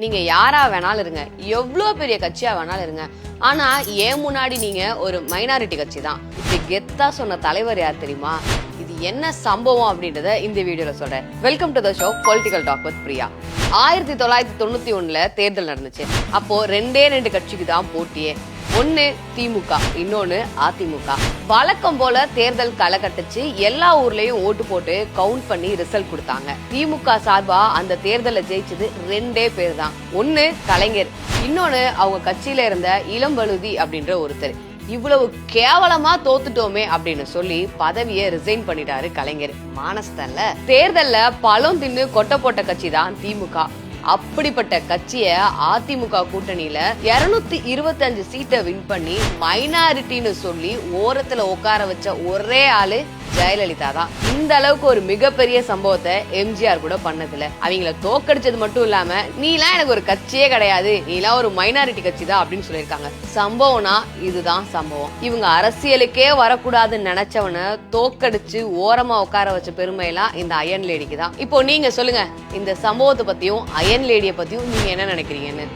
நீங்க யாரா வேணாலும் இருங்க, எவ்வளவு பெரிய கட்சியா வேணாலும் இருங்க, ஆனா ஏன் முன்னாடி நீங்க ஒரு மைனாரிட்டி கட்சி தான். இப்படி கெத்தா சொன்ன தலைவர் யார் தெரியுமா? இது என்ன சம்பவம் அப்படின்றத இந்த வீடியோல சொல்றேன். Welcome to the show political talk with Priya. 1991ல தேர்தல் நடந்துச்சு. அப்போ ரெண்டு கட்சிக்கு தான் போட்டியே. ஒன்னு திமுக, இன்னொன்னு அதிமுக. வழக்கம் போல தேர்தல் களை கட்டுச்சு. எல்லா ஊர்லயும் ஓட்டு போட்டு கவுண்ட் பண்ணி ரிசல்ட் கொடுத்தாங்க. திமுக சார்பா அந்த தேர்தல ஜெயிச்சது ரெண்டே பேர் தான். ஒன்னு கலைஞர், இன்னொன்னு அவங்க கட்சியில இருந்த இளம்பழுதி அப்படின்ற ஒருத்தர். இவ்வளவு கேவலமா தோத்துட்டோமே அப்படின்னு சொல்லி பதவியை ரிசைன் பண்ணிட்டாரு கலைஞர். மானஸ்தல்ல தேர்தல்ல பழம் தின்னு கொட்டை போட்ட கட்சி தான் திமுக. அப்படிப்பட்ட கட்சிய அதிமுக கூட்டணியில 225 சீட்டை வின் பண்ணி மைனாரிட்டின்னு சொல்லி ஓரத்துல உட்கார வச்ச ஒரே ஆளு ஜெயலலிதா தான். இந்த அளவுக்கு ஒரு மிகப்பெரிய சம்பவத்தை எம்ஜிஆர் கூட பண்ணதில்ல. அவங்கள தோக்கடிச்சது மட்டும் இல்லாம நீலாம் எனக்கு ஒரு கட்சியே கிடையாது, நீலாம் ஒரு மைனாரிட்டி கட்சி தான் அப்படின்னு சொல்லியிருக்காங்க. சம்பவம்னா இதுதான் சம்பவம். இவங்க அரசியலுக்கே வரக்கூடாதுன்னு நினைச்சவன தோக்கடிச்சு ஓரமா உட்கார வச்ச பெருமையெல்லாம் இந்த அயன் லேடிக்கு தான். இப்போ நீங்க சொல்லுங்க, இந்த சம்பவத்தை பத்தியும் அயன் லேடியை பத்தியும் நீங்க என்ன நினைக்கிறீங்கன்னு.